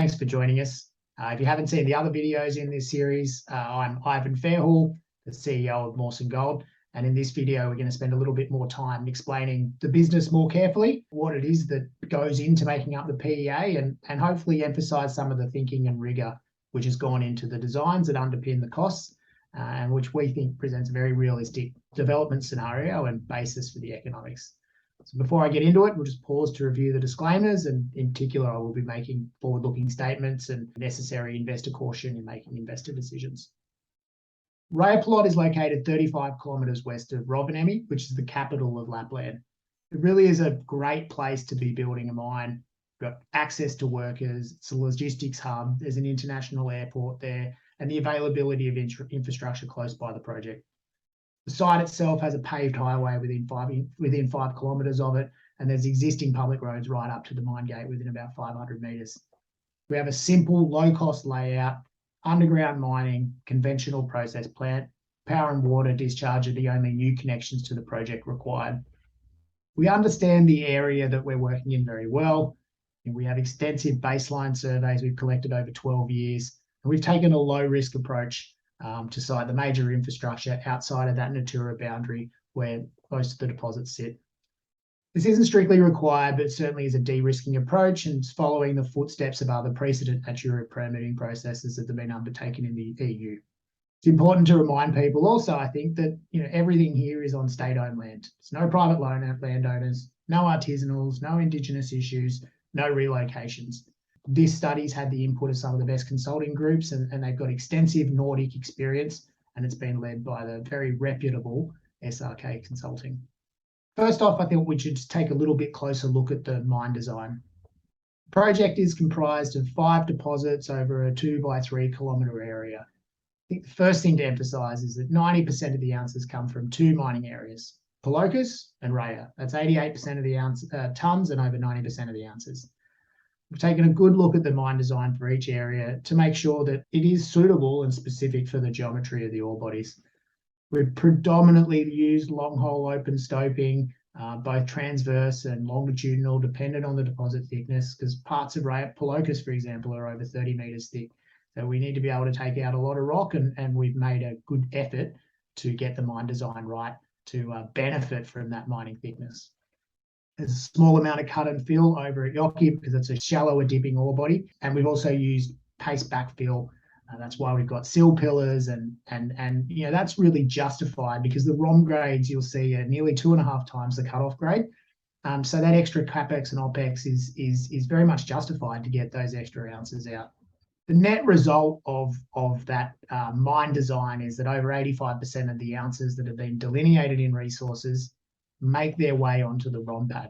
Thanks for joining us. If you haven't seen the other videos in this series, I'm Ivan Fairhall, the CEO of Mawson Gold. And in this video, we're going to spend a little bit more time explaining the business more carefully, what it is that goes into making up the PEA, and hopefully emphasize some of the thinking and rigor which has gone into the designs that underpin the costs, and which we think presents a very realistic development scenario and basis for the economics. So before I get into it, we'll just pause to review the disclaimers, and in particular, I will be making forward-looking statements and necessary investor caution in making investor decisions. Rajapalot is located 35 kilometres west of Rovaniemi, which is the capital of Lapland. It really is a great place to be building a mine. You've got access to workers, it's a logistics hub, there's an international airport there, and the availability of infrastructure close by the project. The site itself has a paved highway within 5 kilometres of it, and there's existing public roads right up to the mine gate within about 500 metres. We have a simple, low-cost layout, underground mining, conventional process plant, power and water discharge are the only new connections to the project required. We understand the area that we're working in very well, and we have extensive baseline surveys we've collected over 12 years, and we've taken a low-risk approach to site the major infrastructure outside of that Natura boundary where most of the deposits sit. This isn't strictly required, but certainly is a de-risking approach, and it's following the footsteps of other precedent Natura permitting processes that have been undertaken in the EU. It's important to remind people also, I think, that everything here is on state-owned land. There's no private landowners, no artisanals, no Indigenous issues, no relocations. This study's had the input of some of the best consulting groups, and they've got extensive Nordic experience, and it's been led by the very reputable SRK Consulting. First off, I think we should just take a little bit closer look at the mine design. The project is comprised of 5 deposits over a 2 by 3 kilometre area. I think the first thing to emphasise is that 90% of the ounces come from 2 mining areas, Polocus and Raya. That's 88% of the tonnes and over 90% of the ounces. We've taken a good look at the mine design for each area to make sure that it is suitable and specific for the geometry of the ore bodies. We've predominantly used long hole open stoping, both transverse and longitudinal, dependent on the deposit thickness, because parts of Polocus, for example, are over 30 metres thick. So we need to be able to take out a lot of rock, and we've made a good effort to get the mine design right to benefit from that mining thickness. There's a small amount of cut and fill over at Yoki because it's a shallower dipping ore body, and we've also used paste backfill. That's why we've got sill pillars, and that's really justified because the ROM grades you'll see are nearly 2.5 times the cutoff grade. So that extra capex and opex is very much justified to get those extra ounces out. The net result of that mine design is that over 85% of the ounces that have been delineated in resources make their way onto the ROM pad.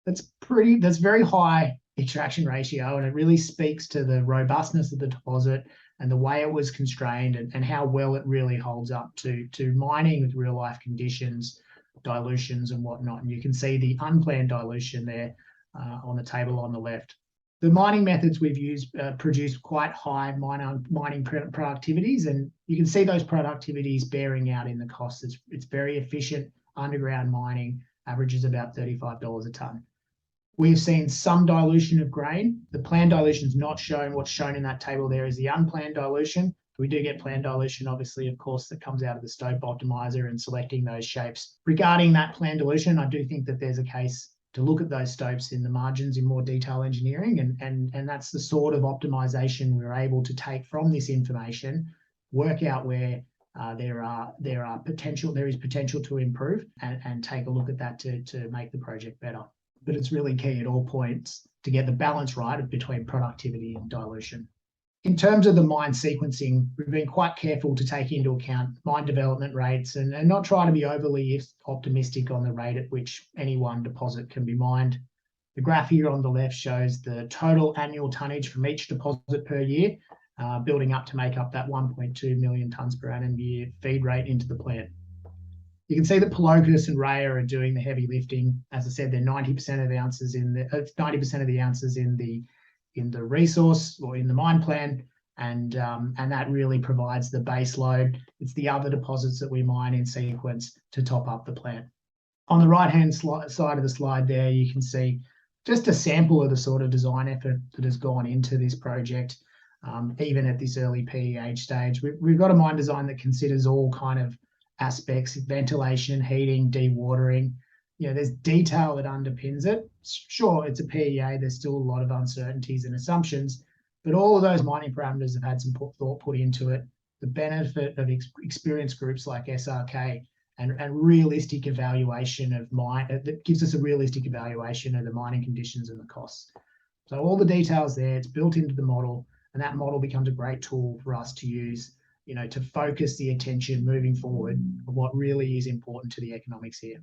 That's very high extraction ratio, and it really speaks to the robustness of the deposit and the way it was constrained, and how well it really holds up to mining with real life conditions, dilutions and whatnot. And you can see the unplanned dilution there on the table on the left. The mining methods we've used produce quite high mining productivities, and you can see those productivities bearing out in the costs. It's very efficient. Underground mining averages about $35 a tonne. We've seen some dilution of grain. The planned dilution is not shown. What's shown in that table there is the unplanned dilution. We do get planned dilution, obviously, of course, that comes out of the stope optimizer and selecting those shapes. Regarding that planned dilution, I do think that there's a case to look at those stopes in the margins in more detail engineering, and that's the sort of optimization we're able to take from this information, work out where there is potential to improve, and take a look at that to make the project better. But it's really key at all points to get the balance right between productivity and dilution. In terms of the mine sequencing, we've been quite careful to take into account mine development rates and not try to be overly optimistic on the rate at which any one deposit can be mined. The graph here on the left shows the total annual tonnage from each deposit per year, building up to make up that 1.2 million tonnes per annum year feed rate into the plant. You can see that Polocus and Raya are doing the heavy lifting. As I said, they're 90% of the ounces in the resource or in the mine plan, and that really provides the base load. It's the other deposits that we mine in sequence to top up the plant. On the right-hand side of the slide there, you can see just a sample of the sort of design effort that has gone into this project, even at this early PEA stage. We've got a mine design that considers all kind of aspects: ventilation, heating, dewatering. There's detail that underpins it. Sure, it's a PEA. There's still a lot of uncertainties and assumptions, but all of those mining parameters have had some thought put into it. The benefit of experienced groups like SRK and realistic evaluation of that gives us a realistic evaluation of the mining conditions and the costs. So all the details there, it's built into the model, and that model becomes a great tool for us to use, to focus the attention moving forward of what really is important to the economics here.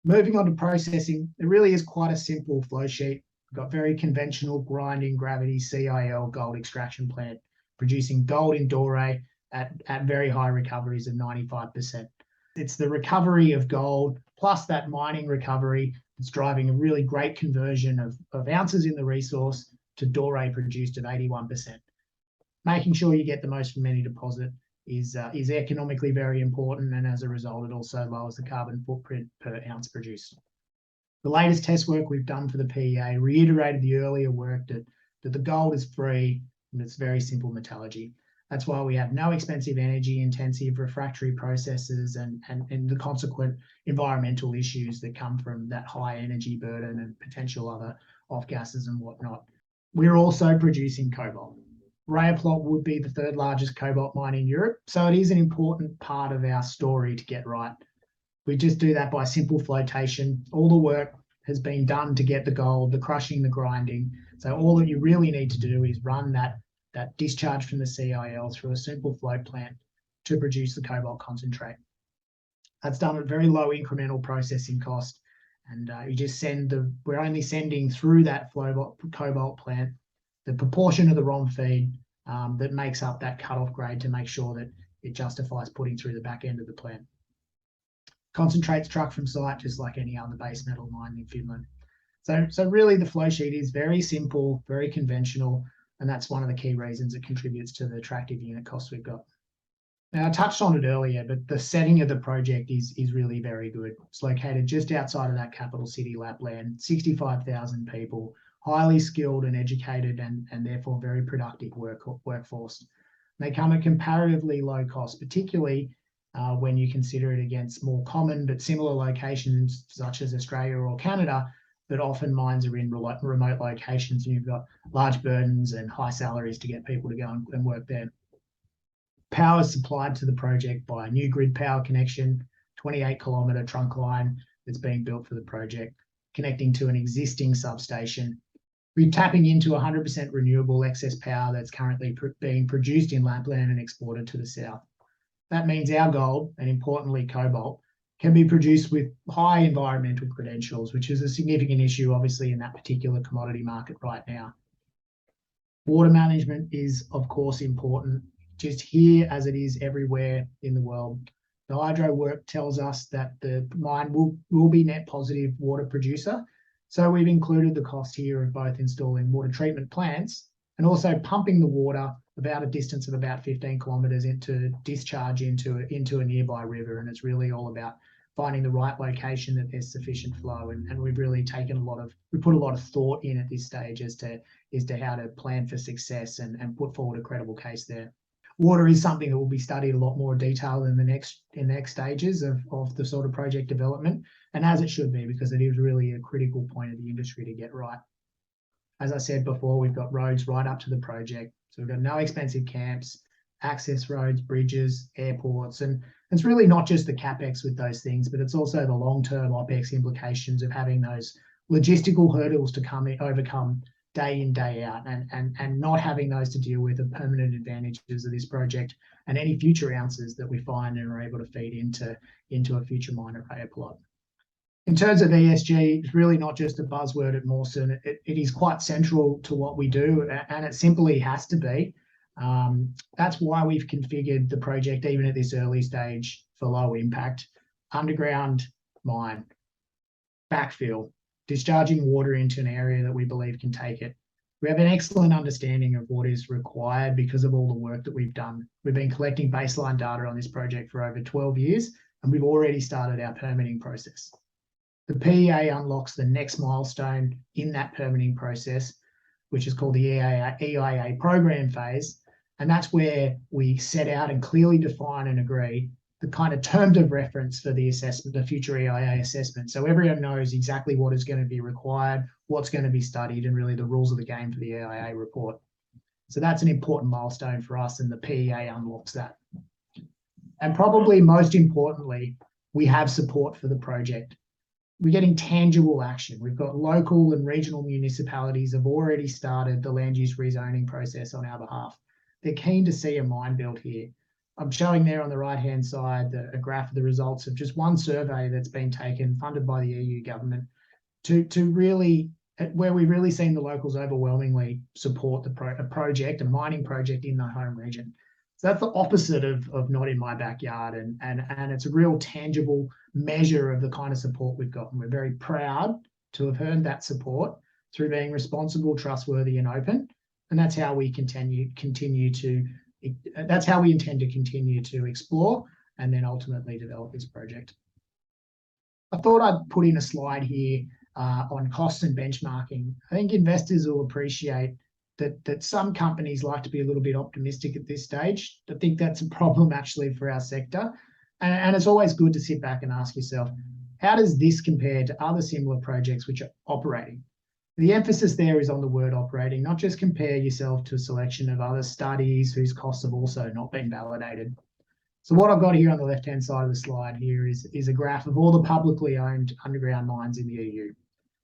Moving on to processing, it really is quite a simple flow sheet. We've got very conventional grinding gravity CIL gold extraction plant producing gold in doré at very high recoveries of 95%. It's the recovery of gold plus that mining recovery that's driving a really great conversion of ounces in the resource to doré produced at 81%. Making sure you get the most from any deposit is economically very important, and as a result, it also lowers the carbon footprint per ounce produced. The latest test work we've done for the PEA reiterated the earlier work that the gold is free and it's very simple metallurgy. That's why we have no expensive energy-intensive refractory processes and the consequent environmental issues that come from that high energy burden and potential other off gases and whatnot. We're also producing cobalt. Rayapalot would be the third largest cobalt mine in Europe, so it is an important part of our story to get right. We just do that by simple flotation. All the work has been done to get the gold, the crushing, the grinding. So all that you really need to do is run that discharge from the CIL through a simple float plant to produce the cobalt concentrate. That's done at very low incremental processing cost, and you just we're only sending through that cobalt plant the proportion of the ROM feed that makes up that cutoff grade to make sure that it justifies putting through the back end of the plant. Concentrates trucked from site just like any other base metal mine in Finland. So really the flow sheet is very simple, very conventional, and that's one of the key reasons it contributes to the attractive unit costs we've got. Now, I touched on it earlier, but the setting of the project is really very good. It's located just outside of that capital city, Lapland, 65,000 people, highly skilled and educated and therefore very productive workforce. They come at comparatively low cost, particularly when you consider it against more common but similar locations such as Australia or Canada, but often mines are in remote locations and you've got large burdens and high salaries to get people to go and work there. Power is supplied to the project by a new grid power connection, 28-kilometre trunk line that's being built for the project, connecting to an existing substation. We're tapping into 100% renewable excess power that's currently being produced in Lapland and exported to the south. That means our gold, and importantly cobalt, can be produced with high environmental credentials, which is a significant issue, obviously, in that particular commodity market right now. Water management is, of course, important, just here as it is everywhere in the world. The hydro work tells us that the mine will be net positive water producer. So we've included the cost here of both installing water treatment plants and also pumping the water about a distance of about 15 kilometres into discharge into a nearby river. And it's really all about finding the right location that there's sufficient flow. And we've really put a lot of thought in at this stage as to how to plan for success and put forward a credible case there. Water is something that will be studied a lot more detail in the next stages of the sort of project development, and as it should be, because it is really a critical point of the industry to get right. As I said before, we've got roads right up to the project. So we've got no expensive camps, access roads, bridges, airports, and it's really not just the capex with those things, but it's also the long-term OPEX implications of having those logistical hurdles to overcome day in, day out, and not having those to deal with the permanent advantages of this project and any future ounces that we find and are able to feed into a future mine at Rayapalot. In terms of ESG, it's really not just a buzzword at Mawson. It is quite central to what we do, and it simply has to be. That's why we've configured the project, even at this early stage, for low impact, underground mine, backfill, discharging water into an area that we believe can take it. We have an excellent understanding of what is required because of all the work that we've done. We've been collecting baseline data on this project for over 12 years, and we've already started our permitting process. The PEA unlocks the next milestone in that permitting process, which is called the EIA program phase. And that's where we set out and clearly define and agree the kind of terms of reference for the assessment, the future EIA assessment. So everyone knows exactly what is going to be required, what's going to be studied, and really the rules of the game for the EIA report. So that's an important milestone for us, and the PEA unlocks that. And probably most importantly, we have support for the project. We're getting tangible action. We've got local and regional municipalities have already started the land use rezoning process on our behalf. They're keen to see a mine built here. I'm showing there on the right-hand side a graph of the results of just one survey that's been taken, funded by the EU government, to really, where we've really seen the locals overwhelmingly support a mining project in the home region. So that's the opposite of not in my backyard, and it's a real tangible measure of the kind of support we've got. And we're very proud to have earned that support through being responsible, trustworthy, and open. And that's how we that's how we intend to continue to explore and then ultimately develop this project. I thought I'd put in a slide here on costs and benchmarking. I think investors will appreciate that some companies like to be a little bit optimistic at this stage. I think that's a problem actually for our sector. And it's always good to sit back and ask yourself, how does this compare to other similar projects which are operating? The emphasis there is on the word operating, not just compare yourself to a selection of other studies whose costs have also not been validated. So what I've got here on the left-hand side of the slide here is a graph of all the publicly owned underground mines in the EU.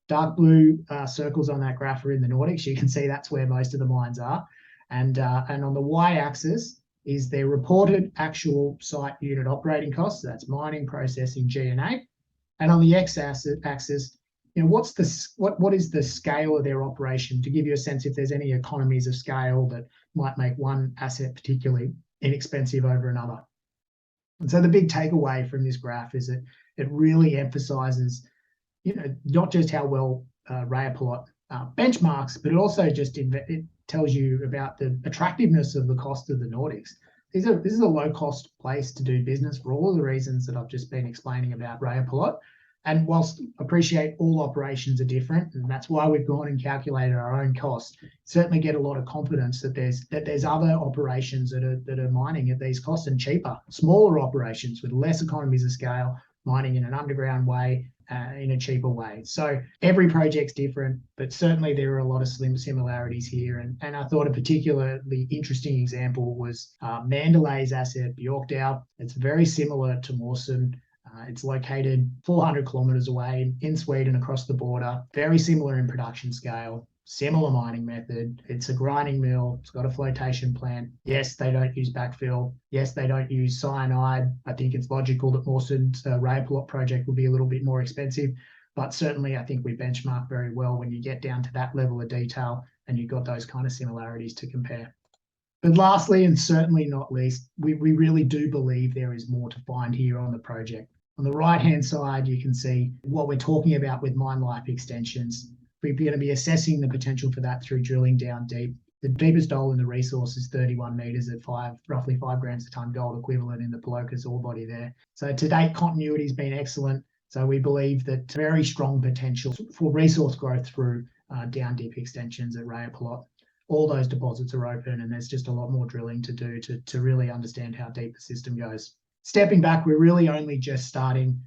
Dark blue circles on that graph are in the Nordics. You can see that's where most of the mines are. And on the y-axis is their reported actual site unit operating costs. So that's mining, processing, G&A. And on the x-axis, what is the scale of their operation, to give you a sense if there's any economies of scale that might make one asset particularly inexpensive over another. And so the big takeaway from this graph is that it really emphasizes not just how well Rajapalot benchmarks, but it also it tells you about the attractiveness of the cost of the Nordics. This is a low-cost place to do business for all of the reasons that I've just been explaining about Rajapalot. And whilst appreciate all operations are different, and that's why we've gone and calculated our own costs, certainly get a lot of confidence that there's other operations that are mining at these costs and cheaper, smaller operations with less economies of scale, mining in an underground way, in a cheaper way. So every project's different, but certainly there are a lot of similarities here. And I thought a particularly interesting example was Mandalay's asset, Björkdal. It's very similar to Mawson. It's located 400 kilometres away in Sweden across the border, very similar in production scale, similar mining method. It's a grinding mill. It's got a flotation plant. Yes, they don't use backfill. Yes, they don't use cyanide. I think it's logical that Mawson's Rajapalot project will be a little bit more expensive, but certainly I think we benchmark very well when you get down to that level of detail and you've got those kind of similarities to compare. But lastly, and certainly not least, we really do believe there is more to find here on the project. On the right-hand side, you can see what we're talking about with mine life extensions. We're going to be assessing the potential for that through drilling down deep. The deepest hole in the resource is 31 metres at roughly 5 grams a tonne gold equivalent in the Pelokas ore body there. So to date, continuity has been excellent. So we believe that very strong potential for resource growth through down deep extensions at Rajapalot. All those deposits are open, and there's just a lot more drilling to do to really understand how deep the system goes. Stepping back, we're really only just starting.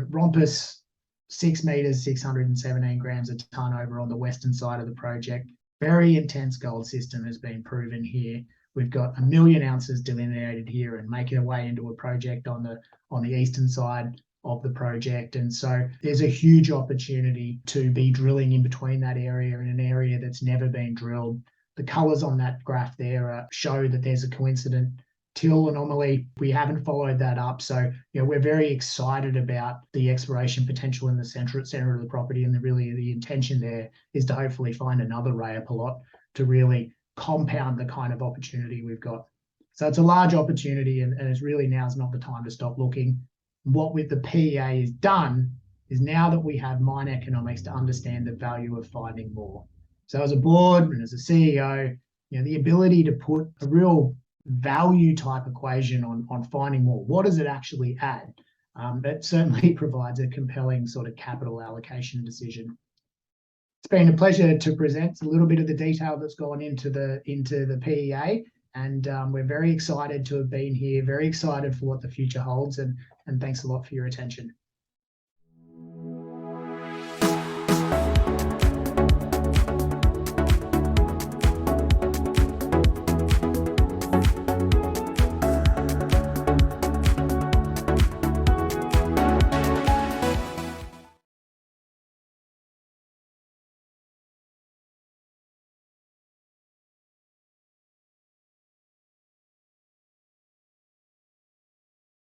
Rompus, 6 metres, 617 grams a tonne over on the western side of the project. Very intense gold system has been proven here. We've got 1 million ounces delineated here and making our way into a project on the eastern side of the project. And so there's a huge opportunity to be drilling in between that area, in an area that's never been drilled. The colours on that graph there show that there's a coincident till anomaly. We haven't followed that up. So, we're very excited about the exploration potential in the center of the property. And the intention there is to hopefully find another Rajapalot to really compound the kind of opportunity we've got. So it's a large opportunity, and it's really now's not the time to stop looking. What with the PEA is done is now that we have mine economics to understand the value of finding more. So as a board and as a CEO, the ability to put a real value type equation on finding more. What does it actually add? It certainly provides a compelling sort of capital allocation decision. It's been a pleasure to present a little bit of the detail that's gone into the PEA, and we're very excited to have been here, very excited for what the future holds, and thanks a lot for your attention.